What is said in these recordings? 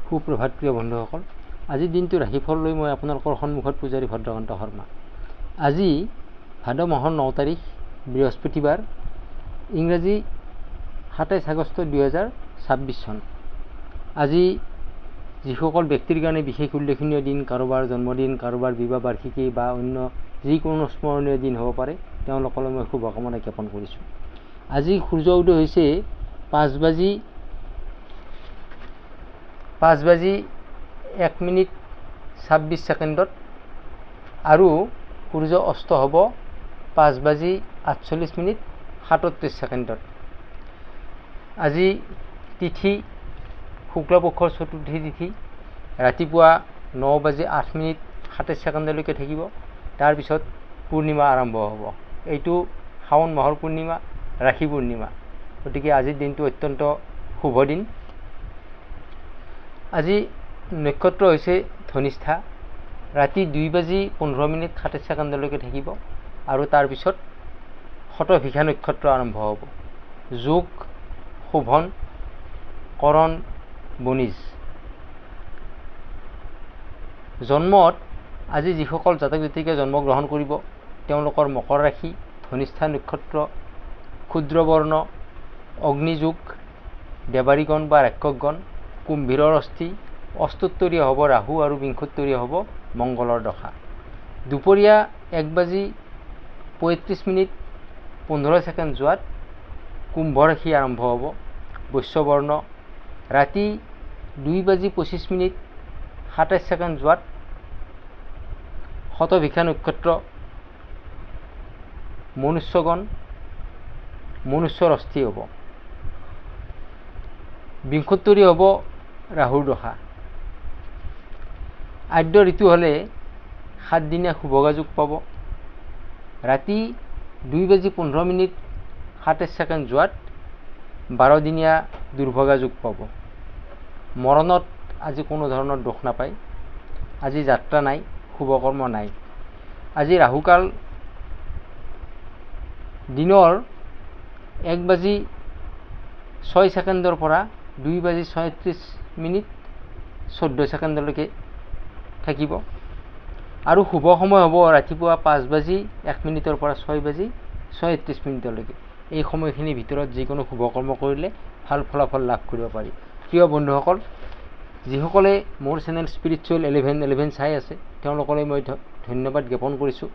সুপ্ৰভাত প্ৰিয় বন্ধুসকল, আজিৰ দিনটো ৰাশিফল লৈ মই আপোনালোকৰ সন্মুখত পূজাৰী ভদ্ৰকান্ত শৰ্মা। আজি ভাদ মাহৰ 9 তাৰিখ বৃহস্পতিবাৰ, ইংৰাজী 27 আগষ্ট 2026 চন। আজি যিসকল ব্যক্তিৰ কাৰণে বিশেষ উল্লেখনীয় দিন, কাৰোবাৰ জন্মদিন, কাৰোবাৰ বিবাহ বাৰ্ষিকী বা অন্য যিকোনো স্মৰণীয় দিন হ'ব পাৰে, তেওঁলোকলৈ মই শুভকামনা জ্ঞাপন কৰিছোঁ। আজি সূৰ্য উদয় হৈছে 5:01:26 আৰু সূৰ্য অস্ত হ'ব 5:48:37। আজি তিথি শুক্লপক্ষৰ চতুৰ্থী তিথি, ৰাতিপুৱা 9:08:27 থাকিব। তাৰপিছত পূৰ্ণিমা আৰম্ভ হ'ব। এইটো শাওণ মাহৰ পূৰ্ণিমা, ৰাশি পূৰ্ণিমা। গতিকে আজিৰ দিনটো অত্যন্ত শুভ দিন। আজি নক্ষত্ৰ হৈছে ধনিষ্ঠা, ৰাতি 2:15:27 থাকিব আৰু তাৰপিছত শতভিষা নক্ষত্ৰ আৰম্ভ হ'ব। যোগ, শোভন, কৰণ, বনিজ। জন্মত আজি যিসকল জাতক জাতিকে জন্মগ্ৰহণ কৰিব, তেওঁলোকৰ মকৰ ৰাশি, ধনিষ্ঠা নক্ষত্ৰ, ক্ষুদ্ৰবৰ্ণ, অগ্নিযোগ, দেৱাৰীগণ বা ৰাক্ষকগণ, কুম্ভীৰৰ অস্থি, অস্তোত্তৰীয় হ'ব ৰাহু আৰু বিংশোত্তৰীয় হ'ব মংগলৰ দশা। দুপৰীয়া 1:35:15 যোৱাত কুম্ভ ৰাশি আৰম্ভ হ'ব। বৈশ্যবৰ্ণ। ৰাতি 2:25:27 যোৱাত শতভিষা নক্ষত্ৰ, মনুষ্যগণ, মনুষ্যৰ অস্থি হ'ব। বিংশোত্তৰীয় হ'ব ৰাহুৰ দশা। আদ্য ঋতু হ'লে 7 দিনীয়া শুভগা যোগ পাব। ৰাতি 2:15:27 যোৱাত 12 দিনীয়া দুৰ্ভগা যোগ পাব। মৰণত আজি কোনো ধৰণৰ দোষ নাপায়। আজি যাত্ৰা নাই, শুভকৰ্ম নাই। আজি ৰাহুকাল দিনৰ 1:06 পৰা 2:36:14 থাকিব আৰু শুভ সময় হ'ব ৰাতিপুৱা 5:01 পৰা 6:36 এই সময়খিনিৰ ভিতৰত যিকোনো শুভকৰ্ম কৰিলে ভাল ফলাফল লাভ কৰিব পাৰি। প্ৰিয় বন্ধুসকল, যিসকলে মোৰ চেনেল স্পিৰিচুৱেল 1111 চাই আছে, তেওঁলোকলৈ মই ধন্যবাদ জ্ঞাপন কৰিছোঁ।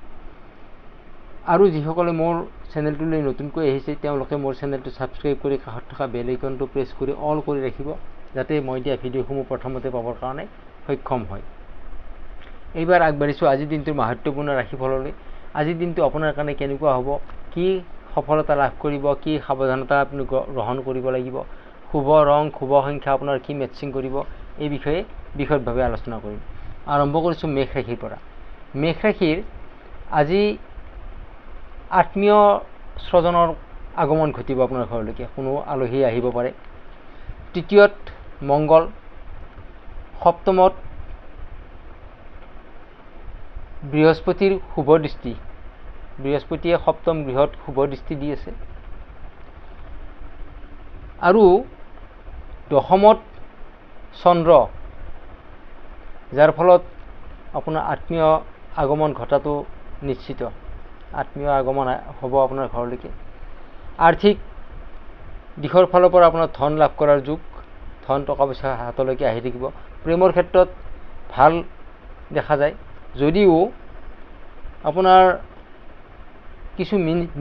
আৰু যিসকলে মোৰ চেনেলটোলৈ নতুনকৈ আহিছে, তেওঁলোকে মোৰ চেনেলটো ছাবস্ক্ৰাইব কৰি কাষত থকা বেল আইকনটো প্ৰেছ কৰি অল কৰি ৰাখিব, যাতে মই দিয়া ভিডিঅ'সমূহ প্ৰথমতে পাবৰ কাৰণে সক্ষম হয়। এইবাৰ আগবাঢ়িছোঁ আজিৰ দিনটোৰ মাহাত্ম্যপূৰ্ণ ৰাশিফললৈ। আজিৰ দিনটো আপোনাৰ কাৰণে কেনেকুৱা হ'ব, কি সফলতা লাভ কৰিব, কি সাৱধানতা আপুনি গ্ৰহণ কৰিব লাগিব, শুভ ৰং, শুভ সংখ্যা আপোনাৰ কি মেটচিং কৰিব, এই বিষয়ে বিশদভাৱে আলোচনা কৰিম। আৰম্ভ কৰিছোঁ মেষ ৰাশিৰ পৰা। মেষ ৰাশিৰ আজি আত্মীয় স্বজনৰ আগমন ঘটিব আপোনাৰ ঘৰলৈকে। কোনো আলহী আহিব পাৰে। তৃতীয়ত মংগল, সপ্তমত বৃহস্পতিৰ শুভ দৃষ্টি। বৃহস্পতিয়ে সপ্তম গৃহত শুভ দৃষ্টি দি আছে। আৰু দশমত চন্দ্ৰ, যাৰ ফলত আপোনাৰ আত্মীয় আগমন ঘটাটো নিশ্চিত। আত্মীয় আগমন হ'ব আপোনাৰ ঘৰলৈকে। আৰ্থিক দিশৰ ফালৰ পৰা আপোনাৰ ধন লাভ কৰাৰ যোগ, ধন টকা পইচা হাতলৈকে আহি থাকিব। প্ৰেমৰ ক্ষেত্ৰত ভাল দেখা যায়, যদিও আপোনাৰ কিছু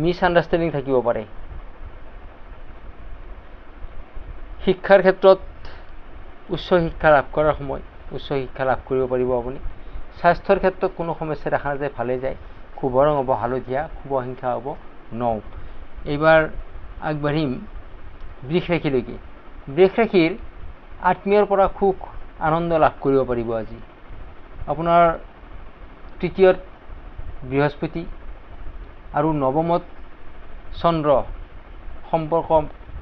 মিছ আণ্ডাৰষ্টেণ্ডিং থাকিব পাৰে। শিক্ষাৰ ক্ষেত্ৰত উচ্চ শিক্ষা লাভ কৰাৰ সময়, উচ্চ শিক্ষা লাভ কৰিব পাৰিব আপুনি। স্বাস্থ্যৰ ক্ষেত্ৰত কোনো সমস্যা দেখা নাযায়, ভালেই যায়। শুভ ৰং হ'ব হালধীয়া, শুভ সংখ্যা হ'ব 9। এইবাৰ আগবাঢ়িম বৃষ ৰাশিলৈকে। বৃষ ৰাশিৰ আত্মীয়ৰ পৰা সুখ আনন্দ লাভ কৰিব পাৰিব আজি। আপোনাৰ তৃতীয়ত বৃহস্পতি আৰু নৱমত চন্দ্ৰ, সম্পৰ্ক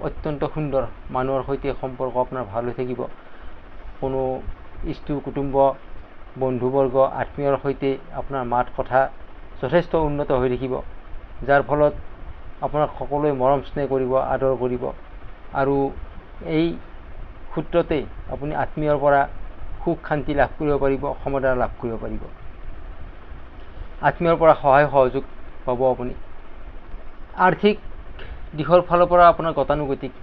অত্যন্ত সুন্দৰ। মানুহৰ সৈতে সম্পৰ্ক আপোনাৰ ভাল হৈ থাকিব। কোনো ইষ্ট কুটুম্ব, বন্ধুবৰ্গ, আত্মীয়ৰ সৈতে আপোনাৰ মাত কথা যথেষ্ট উন্নত হৈ থাকিব, যাৰ ফলত আপোনাক সকলোৱে মৰম স্নেহ কৰিব, আদৰ কৰিব। আৰু এই সূত্ৰতে আপুনি আত্মীয়ৰ পৰা সুখ শান্তি লাভ কৰিব পাৰিব, সমাধান লাভ কৰিব পাৰিব। আত্মীয়ৰ পৰা সহায় সহযোগ পাব আপুনি। আৰ্থিক দিশৰ ফালৰ পৰা আপোনাৰ গতানুগতিক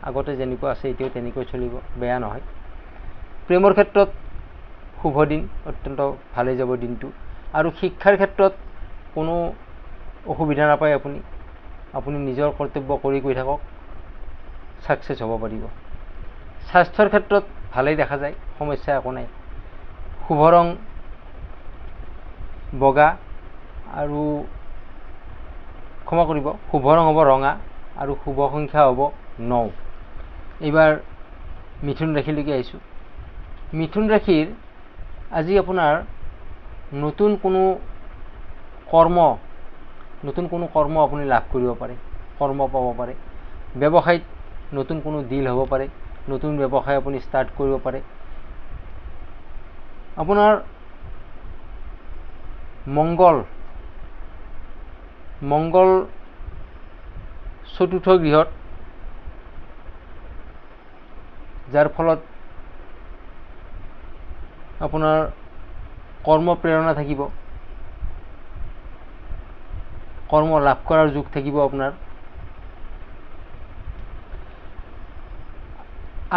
আগতে যেনেকুৱা আছে এতিয়াও তেনেকৈ চলিব, বেয়া নহয়। প্ৰেমৰ ক্ষেত্ৰত শুভ দিন, অত্যন্ত ভালেই যাব দিনটো। আৰু শিক্ষাৰ ক্ষেত্ৰত কোনো অসুবিধা নাপায় আপুনি নিজৰ কৰ্তব্য কৰি গৈ থাকক, ছাকচেছ হ'ব পাৰিব। স্বাস্থ্যৰ ক্ষেত্ৰত ভালেই দেখা যায়, সমস্যা একো নাই। শুভ ৰং বগা আৰু ক্ষমা কৰিব, শুভ ৰং হ'ব ৰঙা আৰু শুভ সংখ্যা হ'ব 9। এইবাৰ মিথুন ৰাশিলৈকে আহিছোঁ। মিথুন ৰাশিৰ আজি আপোনাৰ নতুন কোনো কৰ্ম আপুনি লাভ কৰিব পাৰে, কৰ্ম পাব পাৰে। ব্যৱসায়ত নতুন কোনো ডিল হ'ব পাৰে, নতুন ব্যৱসায় আপুনি ষ্টাৰ্ট কৰিব পাৰে। আপোনাৰ মংগল চতুৰ্থ গৃহত, যাৰ ফলত আপোনাৰ কৰ্ম প্ৰেৰণা থাকিব, কৰ্ম লাভ কৰাৰ যোগ থাকিব আপোনাৰ।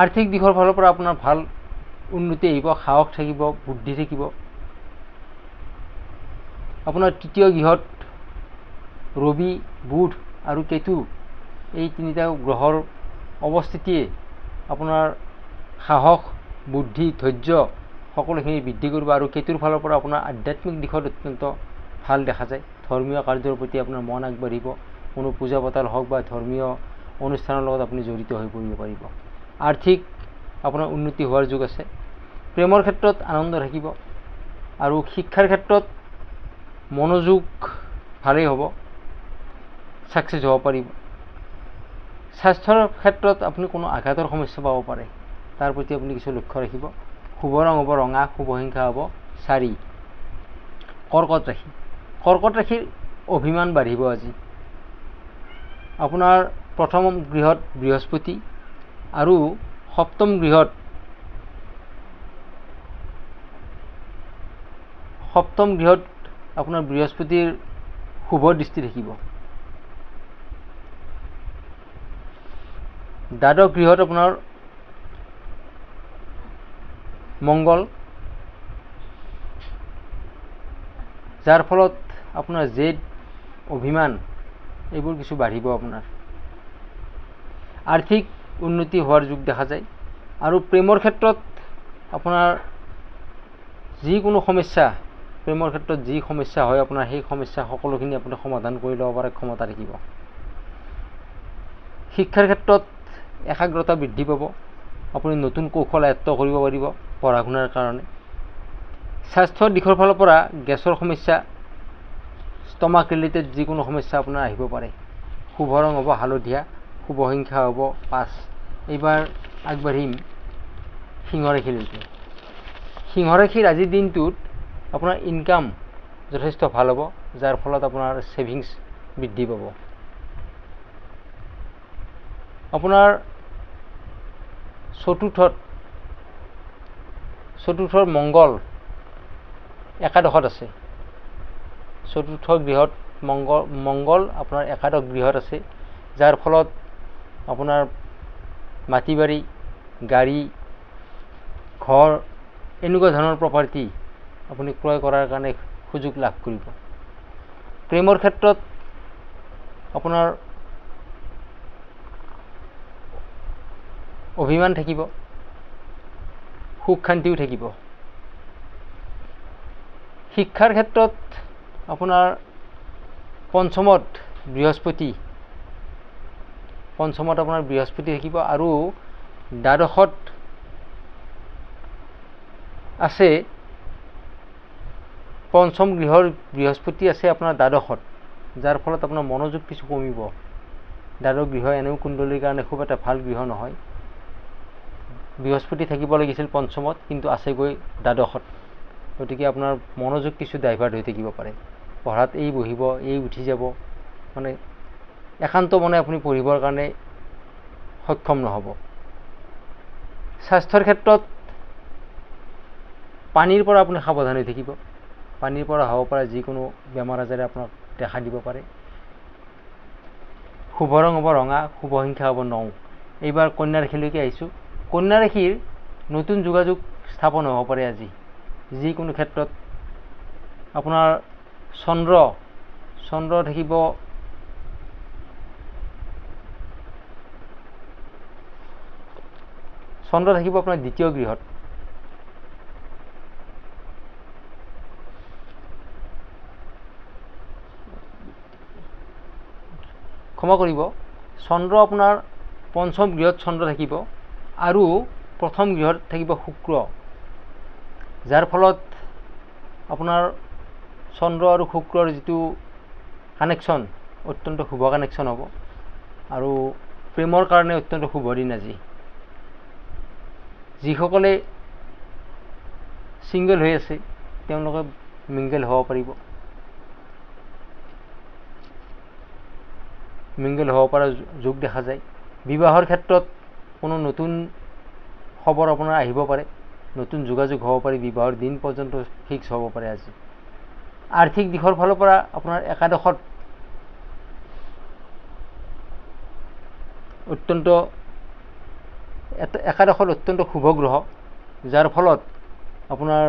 আৰ্থিক দিশৰ ফালৰ পৰা আপোনাৰ ভাল উন্নতি আহিব, সাহস থাকিব, বুদ্ধি থাকিব। আপোনাৰ তৃতীয় গৃহত ৰবি, বুধ আৰু কেতু এই তিনিটা গ্ৰহৰ অৱস্থিতিয়ে আপোনাৰ সাহস, বুদ্ধি, ধৈৰ্য সকলোখিনি বৃদ্ধি কৰিব। আৰু কেতুৰ ফালৰ পৰা আপোনাৰ আধ্যাত্মিক দিশত অত্যন্ত ভাল দেখা যায়। ধৰ্মীয় কাৰ্যৰ প্ৰতি আপোনাৰ মন আগবাঢ়িব, কোনো পূজা পাতল হওক বা ধৰ্মীয় অনুষ্ঠানৰ লগত আপুনি জড়িত হৈ পৰিব পাৰিব। আৰ্থিক আপোনাৰ উন্নতি হোৱাৰ যোগ আছে। প্ৰেমৰ ক্ষেত্ৰত আনন্দ থাকিব আৰু শিক্ষাৰ ক্ষেত্ৰত মনোযোগ ভালেই হ'ব, ছাকচেছ হ'ব পাৰিব। স্বাস্থ্যৰ ক্ষেত্ৰত আপুনি কোনো আঘাতৰ সমস্যা পাব পাৰে, তাৰ প্ৰতি আপুনি কিছু লক্ষ্য ৰাখিব। শুভ ৰং হ'ব ৰঙা, শুভ সংখ্যা হ'ব 4। কৰ্কট ৰাশি। কৰ্কট ৰাশিৰ অভিমান বাঢ়িব আজি। আপোনাৰ প্ৰথম গৃহত বৃহস্পতি আৰু সপ্তম গৃহত আপোনাৰ বৃহস্পতিৰ শুভ দৃষ্টি থাকিব। দ্বাদশ গৃহত আপোনাৰ মংগল, যাৰ ফলত আপোনাৰ জেদ, অভিমান এইবোৰ কিছু বাঢ়িব আপোনাৰ। আৰ্থিক উন্নতি হোৱাৰ যোগ দেখা যায়। আৰু প্ৰেমৰ ক্ষেত্ৰত আপোনাৰ যিকোনো সমস্যা, প্ৰেমৰ ক্ষেত্ৰত যি সমস্যা হয় আপোনাৰ, সেই সমস্যা সকলোখিনি আপুনি সমাধান কৰি ল'ব পাৰে ক্ষমতা থাকিব। শিক্ষাৰ ক্ষেত্ৰত একাগ্ৰতা বৃদ্ধি পাব, আপুনি নতুন কৌশল আয়ত্ব কৰিব পাৰিব পঢ়া শুনাৰ কাৰণে। স্বাস্থ্যৰ দিশৰ ফালৰ পৰা গেছৰ সমস্যা, ষ্টমাক ৰিলেটেড যিকোনো সমস্যা আপোনাৰ আহিব পাৰে। শুভ ৰং হ'ব হালধীয়া, শুভ সংখ্যা হ'ব 5। এইবাৰ আগবাঢ়িম সিংহ ৰাশিলৈকে। সিংহ ৰাশিৰ আজিৰ দিনটোত আপোনাৰ ইনকাম যথেষ্ট ভাল হ'ব, যাৰ ফলত আপোনাৰ ছেভিংছ বৃদ্ধি পাব। আপোনাৰ চতুৰ্থৰ মংগল একাদশত আছে। চতুৰ্থ গৃহত মংগল আপোনাৰ একাদশ গৃহত আছে, যাৰ ফলত আপোনাৰ মাটি বাৰী, গাড়ী, ঘৰ এনেকুৱা ধৰণৰ প্ৰপাৰ্টি আপুনি ক্ৰয় কৰাৰ কাৰণে সুযোগ লাভ কৰিব। প্ৰেমৰ ক্ষেত্ৰত আপোনাৰ অভিমান থাকিব, সুখ শান্তিও থাকিব। শিক্ষাৰ ক্ষেত্ৰত আপোনাৰ পঞ্চমত আপোনাৰ বৃহস্পতি থাকিব আৰু দ্বাদশত আছে, পঞ্চম গৃহৰ বৃহস্পতি আছে আপোনাৰ দ্বাদশত, যাৰ ফলত আপোনাৰ মনোযোগ কিছু কমিব। দ্বাদশ গৃহ এনেও কুণ্ডলীৰ কাৰণে খুব এটা ভাল গৃহ নহয়। বৃহস্পতি থাকিব লাগিছিল পঞ্চমত, কিন্তু আছেগৈ দ্বাদশত। গতিকে আপোনাৰ মনোযোগ কিছু ডাইভাৰ্ট হৈ থাকিব পাৰে। পঢ়াত এই বহিব, এই উঠি যাব, মানে একান্ত মনে আপুনি পঢ়িবৰ কাৰণে সক্ষম নহ'ব। স্বাস্থ্যৰ ক্ষেত্ৰত পানীৰ পৰা আপুনি সাৱধান হৈ থাকিব। পানীৰ পৰা হ'ব পৰা যিকোনো বেমাৰ আজাৰে আপোনাক দেখা দিব পাৰে। শুভ ৰং হ'ব ৰঙা, শুভ সংখ্যা হ'ব 9। এইবাৰ কন্যা ৰাশিলৈকে আহিছোঁ। কন্যা ৰাশিৰ নতুন যোগাযোগ স্থাপন হ'ব পাৰে আজি। যিকোনো ক্ষেত্ৰত আপোনাৰ চন্দ্ৰ থাকিব আপোনাৰ দ্বিতীয় গৃহত। ক্ষমা কৰিব, চন্দ্ৰ আপোনাৰ পঞ্চম গৃহত চন্দ্ৰ থাকিব আৰু প্ৰথম গৃহত থাকিব শুক্ৰ, যাৰ ফলত আপোনাৰ চন্দ্ৰ আৰু শুক্ৰৰ যিটো কানেকশ্যন অত্যন্ত শুভ কানেকশ্যন হ'ব আৰু প্ৰেমৰ কাৰণে অত্যন্ত শুভ দিন আজি। যিসকলে ছিংগল হৈ আছে তেওঁলোকে মিংগল হ'ব পাৰিব। মিংগল হ'ব পৰা যোগ দেখা যায়। বিবাহৰ ক্ষেত্ৰত কোনো নতুন খবৰ আপোনাৰ আহিব পাৰে, নতুন যোগাযোগ হ'ব পাৰে, বিবাহৰ দিন পৰ্যন্ত ফিক্স হ'ব পাৰে আজি। আৰ্থিক দিশৰ ফালৰ পৰা আপোনাৰ একাদশত অত্যন্ত শুভ গ্ৰহ, যাৰ ফলত আপোনাৰ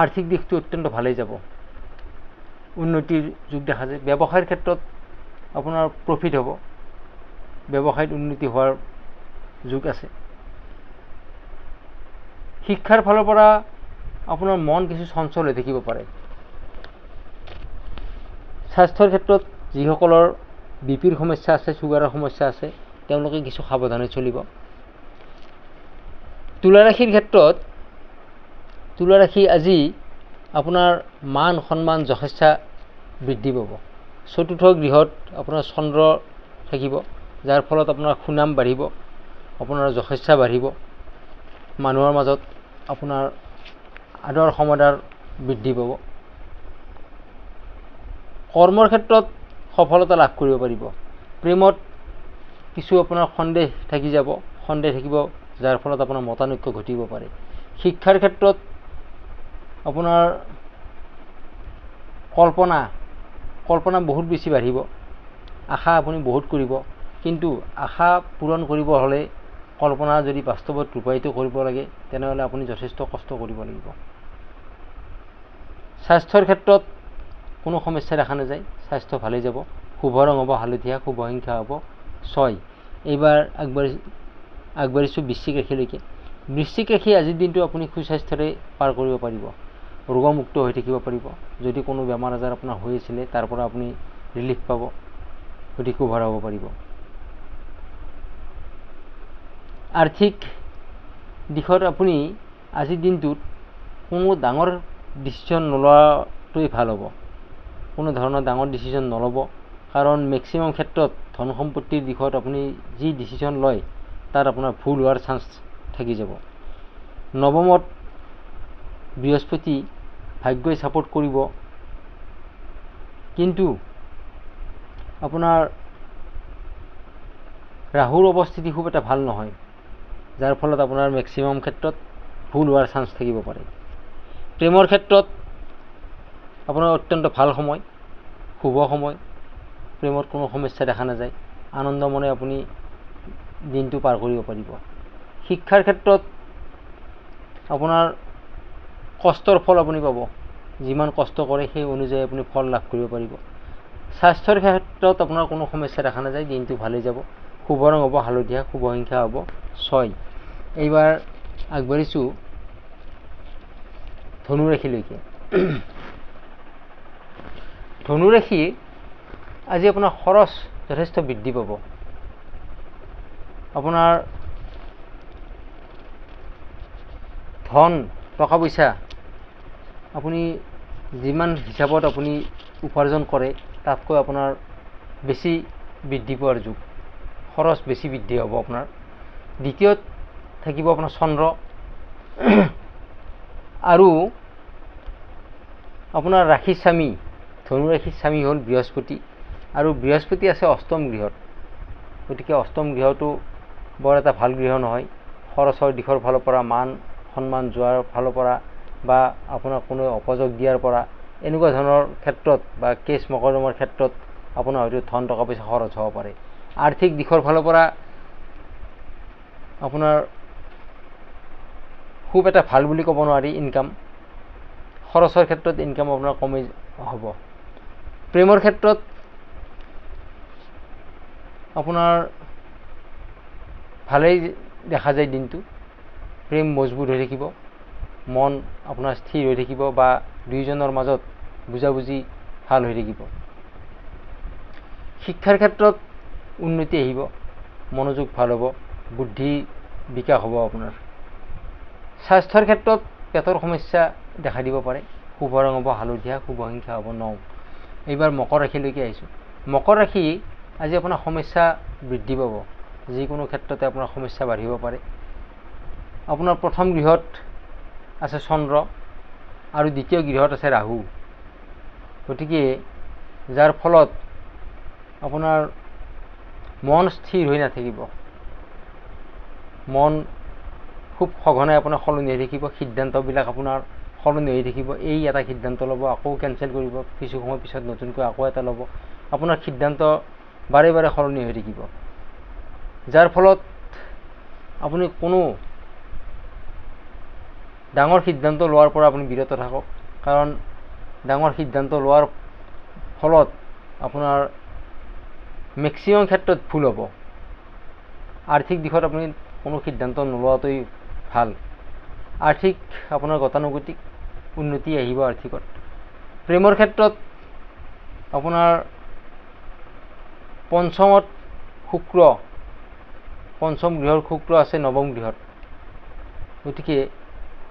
আৰ্থিক দিশটো অত্যন্ত ভালেই যাব, উন্নতিৰ যোগ দেখা যায়। ব্যৱসায়ৰ ক্ষেত্ৰত আপোনাৰ প্ৰফিট হ'ব, ব্যৱসায়ত উন্নতি হোৱাৰ যোগ আছে। শিক্ষাৰ ফালৰ পৰা আপোনাৰ মন কিছু চঞ্চল হৈ থাকিব পাৰে। স্বাস্থ্যৰ ক্ষেত্ৰত যিসকলৰ বিপিৰ সমস্যা আছে, চুগাৰৰ সমস্যা আছে, তেওঁলোকে কিছু সাৱধানে চলিব। তুলা ৰাশিৰ ক্ষেত্ৰত তুলা ৰাশি আজি আপোনাৰ মান সন্মান যথেষ্ট বৃদ্ধি পাব। চতুৰ্থ গৃহত আপোনাৰ চন্দ্ৰ থাকিব, যাৰ ফলত আপোনাৰ সুনাম বাঢ়িব, আপোনাৰ যথেষ্ট বাঢ়িব। মানুহৰ মাজত আপোনাৰ আদৰ সমাদৰ বৃদ্ধি পাব। কৰ্মৰ ক্ষেত্ৰত সফলতা লাভ কৰিব পাৰিব। প্ৰেমত কিছু আপোনাৰ সন্দেহ থাকিব, যাৰ ফলত আপোনাৰ মতানৈক্য ঘটিব পাৰে। শিক্ষাৰ ক্ষেত্ৰত আপোনাৰ কল্পনা বহুত বেছি বাঢ়িব, আশা আপুনি বহুত কৰিব, কিন্তু আশা পূৰণ কৰিব হ'লে কল্পনা যদি বাস্তৱত ৰূপায়িত কৰিব লাগে তেনেহ'লে আপুনি যথেষ্ট কষ্ট কৰিব লাগিব। স্বাস্থ্যৰ ক্ষেত্ৰত কোনো সমস্যা দেখা নাযায়, স্বাস্থ্য ভালেই যাব। শুভ ৰং হ'ব হালধীয়া, শুভ সংখ্যা হ'ব 6। এইবাৰ আগবাঢ়িছোঁ বৃশ্চিক ৰাশিলৈকে। বৃশ্চিক ৰাশি আজিৰ দিনটো আপুনি সুস্বাস্থ্যৰে পাৰ কৰিব পাৰিব, ৰোগমুক্ত হৈ থাকিব পাৰিব। যদি কোনো বেমাৰ আজাৰ আপোনাৰ হৈ আছিলে তাৰ পৰা আপুনি ৰিলিফ পাব, অতি শুভ হ'ব পাৰিব। আৰ্থিক দিশত আপুনি আজিৰ দিনটোত কোনো ডাঙৰ ডিচিশ্যন নোলোৱাটোৱেই ভাল হ'ব। কোনো ধৰণৰ ডাঙৰ ডিচিশ্যন নল'ব, কাৰণ মেক্সিমাম ক্ষেত্ৰত ধন সম্পত্তিৰ দিশত আপুনি যি ডিচিশ্যন লয় তাত আপোনাৰ ভুল হোৱাৰ চান্স থাকি যাব। নৱমত বৃহস্পতি, ভাগ্যই ছাপোৰ্ট কৰিব, কিন্তু আপোনাৰ ৰাহুৰ অৱস্থিতি খুব এটা ভাল নহয়, যাৰ ফলত আপোনাৰ মেক্সিমাম ক্ষেত্ৰত ভুল হোৱাৰ চান্স থাকিব পাৰে। প্ৰেমৰ ক্ষেত্ৰত আপোনাৰ অত্যন্ত ভাল সময়, শুভ সময়, প্ৰেমত কোনো সমস্যা দেখা নাযায়, আনন্দমনে আপুনি দিনটো পাৰ কৰিব পাৰিব। শিক্ষাৰ ক্ষেত্ৰত আপোনাৰ কষ্টৰ ফল আপুনি পাব, যিমান কষ্ট কৰে সেই অনুযায়ী আপুনি ফল লাভ কৰিব পাৰিব। স্বাস্থ্যৰ ক্ষেত্ৰত আপোনাৰ কোনো সমস্যা দেখা নাযায়, দিনটো ভালেই যাব। শুভ ৰং হ'ব হালধীয়া, শুভ সংখ্যা হ'ব 6। এইবাৰ আগবাঢ়িছোঁ ধনু ৰাশিলৈকে। ধনু ৰাশি আজি আপোনাৰ খৰচ যথেষ্ট বৃদ্ধি পাব। আপোনাৰ ধন টকা পইচা আপুনি যিমান হিচাপত আপুনি উপাৰ্জন কৰে তাতকৈ আপোনাৰ বেছি বৃদ্ধি পোৱাৰ যোগ, খৰচ বেছি বৃদ্ধি হ'ব আপোনাৰ। দ্বিতীয়ত থাকিব আপোনাৰ চন্দ্ৰ আৰু আপোনাৰ ৰাশিৰ স্বামী, ধনু ৰাশিৰ স্বামী হ'ল বৃহস্পতি, আৰু বৃহস্পতি আছে অষ্টম গৃহত। গতিকে অষ্টম গৃহটো বৰ এটা ভাল গৃহ নহয়। খৰচৰ দিশৰ ফালৰ পৰা, মান সন্মান যোৱাৰ ফালৰ পৰা বা আপোনাক কোনো অপযোগ দিয়াৰ পৰা এনেকুৱা ধৰণৰ ক্ষেত্ৰত বা কেছ মকৰ্দমাৰ ক্ষেত্ৰত আপোনাৰ হয়তো ধন টকা পইচা খৰচ হ'ব পাৰে। আৰ্থিক দিশৰ ফালৰ পৰা আপোনাৰ খুব এটা ভাল বুলি ক'ব নোৱাৰি ইনকাম, খৰচৰ ক্ষেত্ৰত ইনকাম আপোনাৰ কমি হ'ব। প্ৰেমৰ ক্ষেত্ৰত আপোনাৰ ভালেই দেখা যায় দিনটো, প্ৰেম মজবুত হৈ থাকিব, মন আপোনাৰ স্থিৰ হৈ থাকিব বা দুয়োজনৰ মাজত বুজাবুজি ভাল হৈ থাকিব। শিক্ষাৰ ক্ষেত্ৰত উন্নতি আহিব, মনোযোগ ভাল হ'ব, বুদ্ধি বিকাশ হ'ব আপোনাৰ। স্বাস্থ্যৰ ক্ষেত্ৰত পেটৰ সমস্যা দেখা দিব পাৰে, শুভ ৰং হ'ব হালধীয়া, শুভ সংখ্যা হ'ব 9। এইবাৰ মকৰ ৰাশিলৈকে আহিছোঁ। মকৰ ৰাশি আজি আপোনাৰ সমস্যা বৃদ্ধি পাব, যিকোনো ক্ষেত্ৰতে আপোনাৰ সমস্যা বাঢ়িব পাৰে। আপোনাৰ প্ৰথম গৃহত আছে চন্দ্ৰ আৰু দ্বিতীয় গৃহত আছে ৰাহু, গতিকে যাৰ ফলত আপোনাৰ মন স্থিৰ হৈ নাথাকিব, মন খুব সঘনাই আপোনাৰ সলনি হৈ থাকিব, সিদ্ধান্তবিলাক আপোনাৰ সলনি হৈ থাকিব। এই এটা সিদ্ধান্ত ল'ব, আকৌ কেঞ্চেল কৰিব, কিছু সময় পিছত নতুনকৈ আকৌ এটা ল'ব, আপোনাৰ সিদ্ধান্ত বাৰে বাৰে সলনি হৈ থাকিব, যাৰ ফলত আপুনি কোনো ডাঙৰ সিদ্ধান্ত লোৱাৰ পৰা আপুনি বিৰত থাকক, কাৰণ ডাঙৰ সিদ্ধান্ত লোৱাৰ ফলত আপোনাৰ মেক্সিমাম ক্ষেত্ৰত ভুল হ'ব। আৰ্থিক দিশত আপুনি কোনো সিদ্ধান্ত নোলোৱাটোৱেই ভাল। আৰ্থিক আপোনাৰ গতানুগতিক উন্নতি আহিব আৰ্থিকত। প্ৰেমৰ ক্ষেত্ৰত আপোনাৰ পঞ্চমত শুক্ৰ, পঞ্চম গৃহৰ শুক্ৰ আছে নৱম গৃহত, গতিকে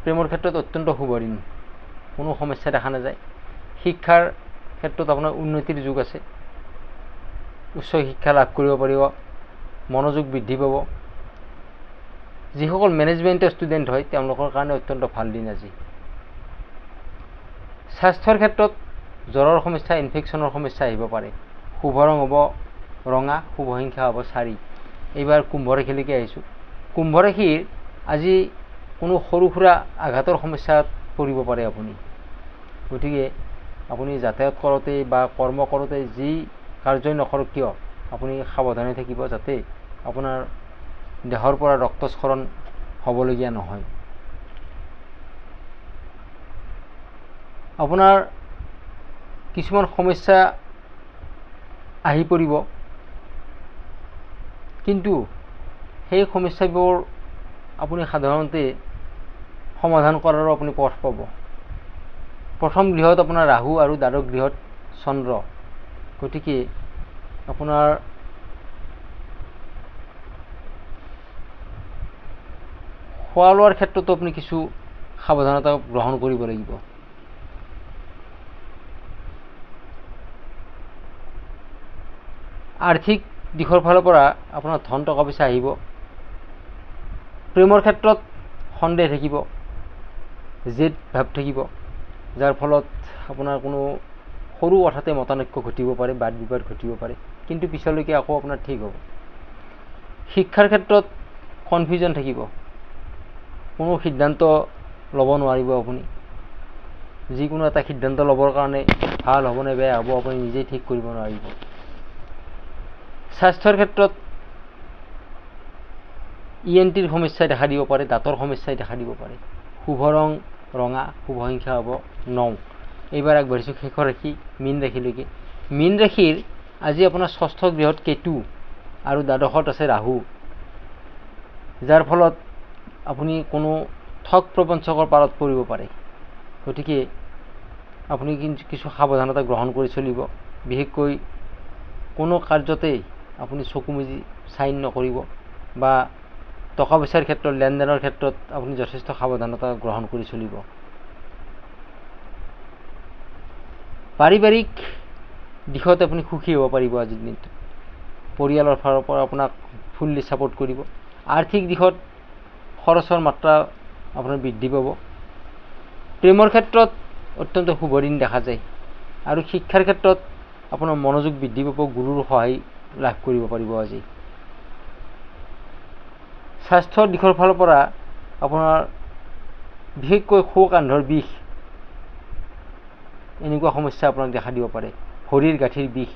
প্ৰেমৰ ক্ষেত্ৰত অত্যন্ত শুভ দিন, কোনো সমস্যা দেখা নাযায়। শিক্ষাৰ ক্ষেত্ৰত আপোনাৰ উন্নতিৰ যুগ আছে, উচ্চ শিক্ষা লাভ কৰিব পাৰিব, মনোযোগ বৃদ্ধি পাব। যিসকল মেনেজমেণ্টৰ ষ্টুডেণ্ট হয় তেওঁলোকৰ কাৰণে অত্যন্ত ভাল দিন আজি। স্বাস্থ্যৰ ক্ষেত্ৰত জ্বৰৰ সমস্যা, ইনফেকশ্যনৰ সমস্যা আহিব পাৰে। শুভ ৰং হ'ব ৰঙা, শুভ সংখ্যা হ'ব 4। এইবাৰ কুম্ভ ৰাশিলৈকে আহিছোঁ। কুম্ভ ৰাশিৰ আজি কোনো সৰু সুৰা আঘাতৰ সমস্যাত পৰিব পাৰে আপুনি, গতিকে আপুনি যাতায়াত কৰোঁতে বা কৰ্ম কৰোঁতে যি কাৰ্যই নকৰক কিয় আপুনি সাৱধানে থাকিব, যাতে আপোনাৰ দেহৰ পৰা ৰক্তস্খলন হ'বলগীয়া নহয়। আপোনাৰ কিছুমান সমস্যা আহি পৰিব, কিন্তু সেই সমস্যাবোৰ আপুনি সাধাৰণতে সমাধান কৰাৰো আপুনি পথ পাব। প্ৰথম গৃহত আপোনাৰ ৰাহু আৰু দ্বাদশ গৃহত চন্দ্ৰ, গতিকে আপোনাৰ খোৱা লোৱাৰ ক্ষেত্ৰতো আপুনি কিছু সাৱধানতা গ্ৰহণ কৰিব লাগিব। আৰ্থিক দিশৰ ফালৰ পৰা আপোনাৰ ধন টকা পইচা আহিব। প্ৰেমৰ ক্ষেত্ৰত সন্দেহ থাকিব, জেদ ভাৱ থাকিব, যাৰ ফলত আপোনাৰ কোনো সৰু কথাতে মতানৈক্য ঘটিব পাৰে, বাদ বিবাদ ঘটিব পাৰে, কিন্তু পিছলৈকে আকৌ আপোনাৰ ঠিক হ'ব। শিক্ষাৰ ক্ষেত্ৰত কনফিউজন থাকিব, কোনো সিদ্ধান্ত ল'ব নোৱাৰিব আপুনি। যিকোনো এটা সিদ্ধান্ত ল'বৰ কাৰণে ভাল হ'ব নে বেয়া হ'ব আপুনি নিজেই ঠিক কৰিব নোৱাৰিব। স্বাস্থ্যৰ ক্ষেত্ৰত ENTৰ সমস্যাই দেখা দিব পাৰে, দাঁতৰ সমস্যাই দেখা দিব পাৰে। শুভ ৰং ৰঙা, শুভ সংখ্যা হ'ব 9। এইবাৰ আগবাঢ়িছোঁ শেষৰ ৰাশি মীন ৰাশিলৈকে। মীন ৰাশিৰ আজি আপোনাৰ ষষ্ঠ গৃহত কেতু আৰু দ্বাদশত আছে ৰাহু, যাৰ ফলত আপুনি কোনো ঠগ প্ৰবঞ্চকৰ পাৰত পৰিব পাৰে, গতিকে আপুনি কিছু সাৱধানতা গ্ৰহণ কৰি চলিব। বিশেষকৈ কোনো কাৰ্যতেই আপুনি চকু মুজি চাইন নকৰিব বা টকা পইচাৰ ক্ষেত্ৰত লেনদেনৰ ক্ষেত্ৰত আপুনি যথেষ্ট সাৱধানতা গ্ৰহণ কৰি চলিব। পাৰিবাৰিক দিশত আপুনি সুখী হ'ব পাৰিব আজিৰ দিনটোত, পৰিয়ালৰ ফালৰ পৰা আপোনাক ফুল্লি ছাপোৰ্ট কৰিব। আৰ্থিক দিশত খৰচৰ মাত্ৰা আপোনাৰ বৃদ্ধি পাব। প্ৰেমৰ ক্ষেত্ৰত অত্যন্ত শুভ দিন দেখা যায়, আৰু শিক্ষাৰ ক্ষেত্ৰত আপোনাৰ মনোযোগ বৃদ্ধি পাব, গুৰুৰ সহায় লাভ কৰিব পাৰিব আজি। স্বাস্থ্যৰ দিশৰ ফালৰ পৰা আপোনাৰ বিশেষকৈ সোঁ কান্ধৰ বিষ, এনেকুৱা সমস্যা আপোনাক দেখা দিব পাৰে। ভৰিৰ গাঁঠিৰ বিষ,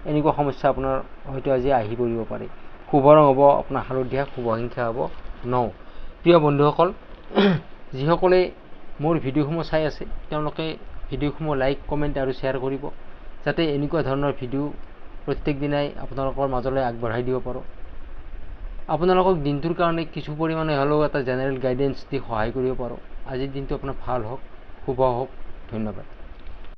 এনেকুৱা সমস্যা আপোনাৰ হয়তো আজি আহি পৰিব পাৰে। শুভ ৰং হ'ব আপোনাৰ হালধীয়া, শুভ সংখ্যা হ'ব 9। প্ৰিয় বন্ধুসকল, যিসকলে মোৰ ভিডিঅ'সমূহ চাই আছে তেওঁলোকে ভিডিঅ'সমূহ লাইক, কমেণ্ট আৰু শ্বেয়াৰ কৰিব, যাতে এনেকুৱা ধৰণৰ ভিডিঅ' প্ৰত্যেক দিনাই আপোনালোকৰ মাজলৈ আগবঢ়াই দিব পাৰোঁ। আপোনালোকক দিনটোৰ কাৰণে কিছু পৰিমাণে হ'লেও এটা জেনেৰেল গাইডেঞ্চ দি সহায় কৰিব পাৰোঁ। আজিৰ দিনটো আপোনাৰ ভাল হওক, শুভ হওক। ধন্যবাদ।